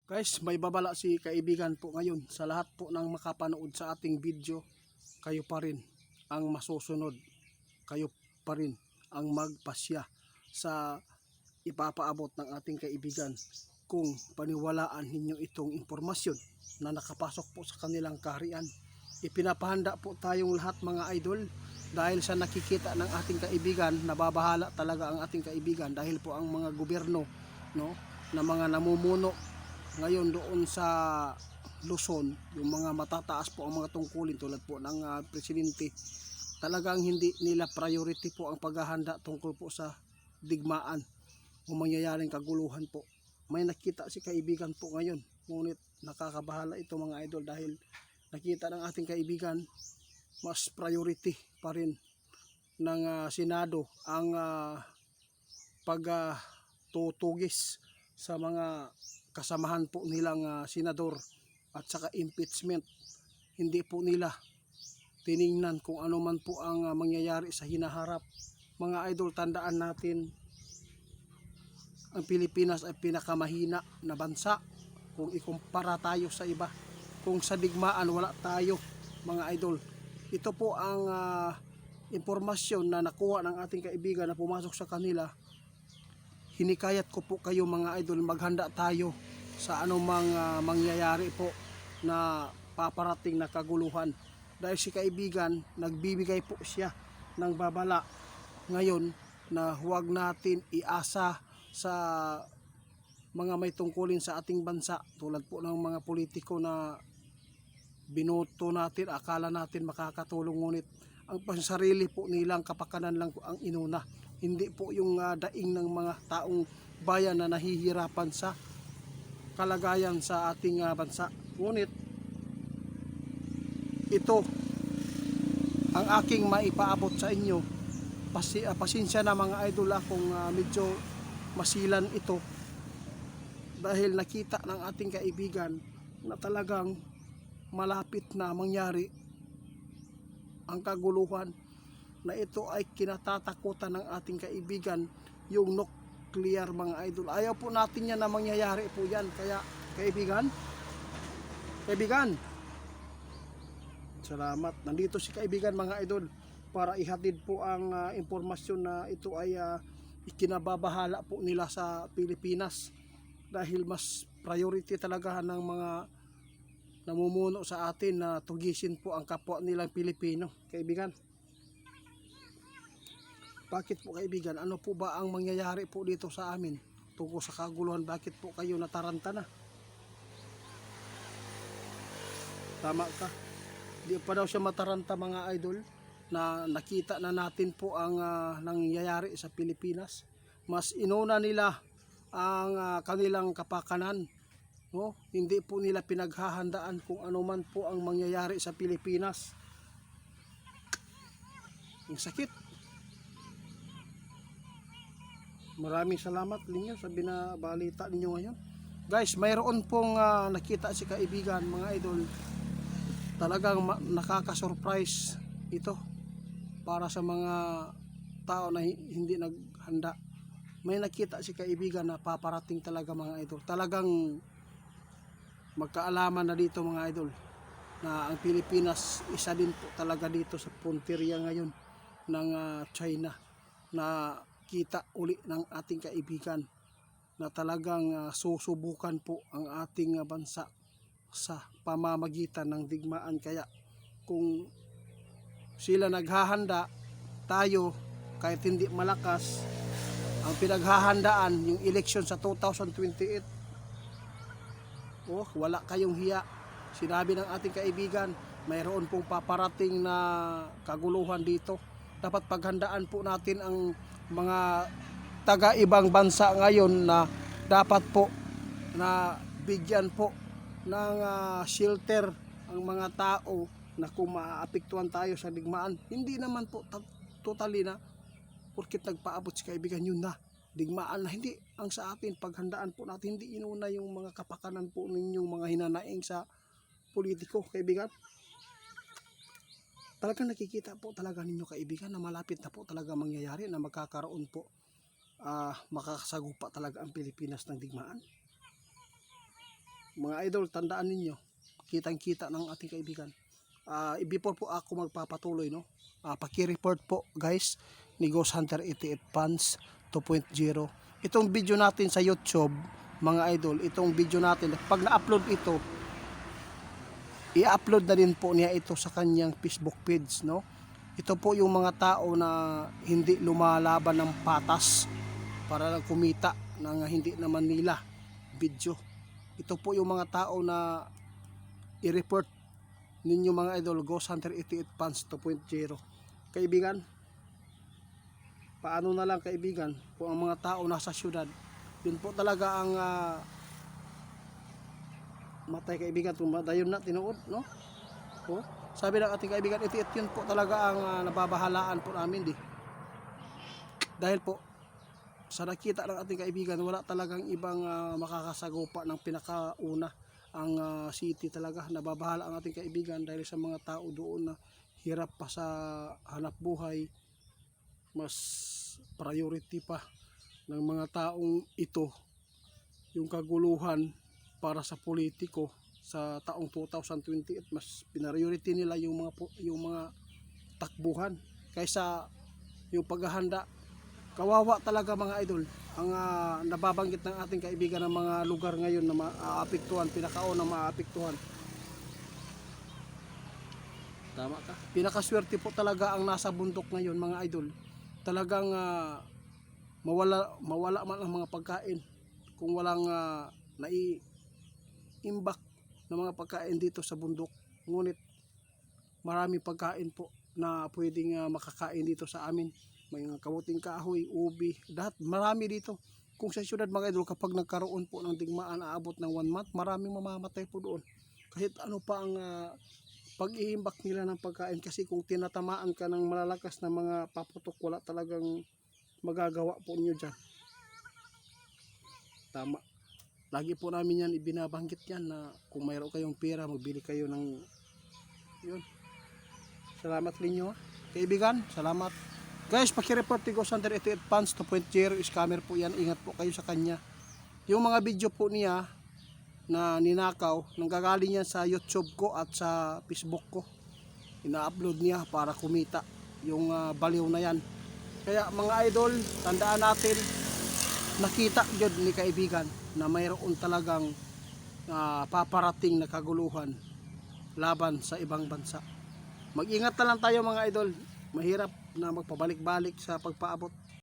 Guys, may babala si kaibigan po ngayon. Sa lahat po ng makapanood sa ating video, kayo pa rin ang masusunod. Kayo pa rin ang magpasya sa ipapaabot ng ating kaibigan kung paniwalaan ninyo itong impormasyon na nakapasok po sa kanilang kaharian. Ipinapahanda po tayong lahat mga idol dahil sa nakikita ng ating kaibigan, nababahala talaga ang ating kaibigan dahil po ang mga gobyerno, no, na mga namumuno ngayon doon sa Luzon, yung mga matataas po ang mga tungkulin tulad po ng presidente, talagang hindi nila priority po ang paghahanda tungkol po sa digmaan o mangyayaring kaguluhan po. May nakita si kaibigan po ngayon, ngunit nakakabahala ito mga idol dahil nakita ng ating kaibigan mas priority pa rin ng Senado ang pagtutugis sa mga kasamahan po nilang senador at saka impeachment. Hindi po nila tiningnan kung ano man po ang mangyayari sa hinaharap. Mga idol, tandaan natin, ang Pilipinas ay pinakamahina na bansa kung ikumpara tayo sa iba. Kung sa digmaan wala tayo mga idol. Ito po ang impormasyon na nakuha ng ating kaibigan na pumasok sa kanila. Hinikayat ko po kayo mga idol, maghanda tayo sa anumang mangyayari po na paparating na kaguluhan. Dahil si kaibigan, nagbibigay po siya ng babala ngayon na huwag natin iasa sa mga may tungkulin sa ating bansa tulad po ng mga politiko na binoto natin, akala natin makakatulong, ngunit ang pansarili po nilang kapakanan lang po ang inuna. Hindi po yung daing ng mga taong bayan na nahihirapan sa kalagayan sa ating bansa. Ngunit ito ang aking maipaabot sa inyo. Pasensya na mga idol kung medyo masilan ito dahil nakita ng ating kaibigan na talagang malapit na mangyari ang kaguluhan, na ito ay kinatatakutan ng ating kaibigan, yung nuclear mga idol. Ayaw po natin yan na mangyayari po yan. Kaya kaibigan, salamat. Nandito si kaibigan mga idol para ihatid po ang impormasyon na ito ay ikinababahala po nila sa Pilipinas dahil mas priority talaga ng mga namumuno sa atin na tugisin po ang kapwa nilang Pilipino. Kaibigan, bakit po kaibigan? Ano po ba ang mangyayari po dito sa amin tungkol sa kaguluhan? Bakit po kayo nataranta na? Tama ka. Di pa daw siya mataranta mga idol na nakita na natin po ang nangyayari sa Pilipinas. Mas inuna nila ang kanilang kapakanan. No? Hindi po nila pinaghahandaan kung ano man po ang mangyayari sa Pilipinas. Ang sakit. Maraming salamat ninyo sa binabalita ninyo ngayon. Guys, mayroon pong nakita si kaibigan mga idol. Talagang nakaka-surprise ito para sa mga tao na hindi naghanda. May nakita si kaibigan na paparating talaga mga idol. Talagang magkaalaman na dito mga idol na ang Pilipinas isa din po talaga dito sa punteriya ngayon ng China, na kita uli ng ating kaibigan na talagang susubukan po ang ating bansa sa pamamagitan ng digmaan. Kaya kung sila naghahanda, tayo kahit hindi malakas ang pinaghahandaan, yung election sa 2028, wala kayong hiya. Sinabi ng ating kaibigan, mayroon pong paparating na kaguluhan dito. Dapat paghandaan po natin ang mga taga-ibang bansa ngayon na dapat po na bigyan po ng shelter ang mga tao na kung maaapektuhan tayo sa digmaan. Hindi naman po totally na porkit nagpaabot si kaibigan yun na digmaan na. Hindi. Ang sa atin, paghandaan po natin, hindi inuna yung mga kapakanan po ninyong mga hinanaing sa politiko, kaibigan. Talagang nakikita po talaga ninyo kaibigan na malapit na po talaga mangyayari na magkakaroon po, makakasagupa talaga ang Pilipinas ng digmaan. Mga idol, tandaan ninyo, kitang-kita ng ating kaibigan. Before po ako magpapatuloy, no, paki-report po guys ni Ghost Hunter 88 Fans 2.0. Itong video natin sa YouTube, mga idol, itong video natin, pag na-upload ito, i-upload na din po niya ito sa kanyang Facebook page, no. Ito po yung mga tao na hindi lumalaban ng patas para lang kumita ng hindi naman nila video. Ito po yung mga tao na i-report ninyo, mga idol, Ghost Hunter 88 Fans 2.0. Kaibigan, paano na lang kaibigan kung ang mga tao nasa syudad, yun po talaga ang matay kaibigan, tumadayon na tinuod, no? Oh, sabi ng ating kaibigan, ito yun po talaga ang nababahalaan po namin, di. Dahil po sa nakita ng ating kaibigan, wala talagang ibang makakasagupa ng pinakauna. Ang city talaga, nababahala ang ating kaibigan dahil sa mga tao doon na hirap pa sa hanap buhay. Mas priority pa ng mga taong ito yung kaguluhan para sa politiko sa taong 2028. Mas priority nila yung mga takbuhan kaysa yung paghahanda. Kawawa talaga, mga idol, ang nababanggit ng ating kaibigan ng mga lugar ngayon na maapektuhan, pinakauna maapektuhan. Tama ka. Pinakaswerte po talaga ang nasa bundok ngayon, mga idol. Talagang mawala man ang mga pagkain kung walang naiimbak ng mga pagkain dito sa bundok. Ngunit marami pagkain po na pwedeng makakain dito sa amin. May mga kamuting kahoy, ubi, lahat marami dito. Kung sa syudad, mga idol, kapag nagkaroon po ng digmaan, aabot ng 1 month, maraming mamamatay po doon. Kahit ano pa ang pag-iimbak nila ng pagkain, kasi kung tinatamaan ka ng malalakas na mga paputok, wala talagang magagawa po niyo dyan. Tama. Lagi po namin yan ibinabanggit yan na kung mayroon kayong pera, magbili kayo ng yun. Salamat ninyo, kaibigan, salamat. Guys, paki-report ni Ghost Hunter 88 Fans 2.0, scammer po yan, ingat po kayo sa kanya. Yung mga video po niya na ninakaw, nanggagaling yan sa YouTube ko at sa Facebook ko. Ina-upload niya para kumita yung baliw na yan. Kaya mga idol, tandaan natin, nakita yun ni kaibigan na mayroon talagang paparating na kaguluhan laban sa ibang bansa. Mag-ingat na lang tayo, mga idol. Mahirap na magpabalik-balik sa pagpaabot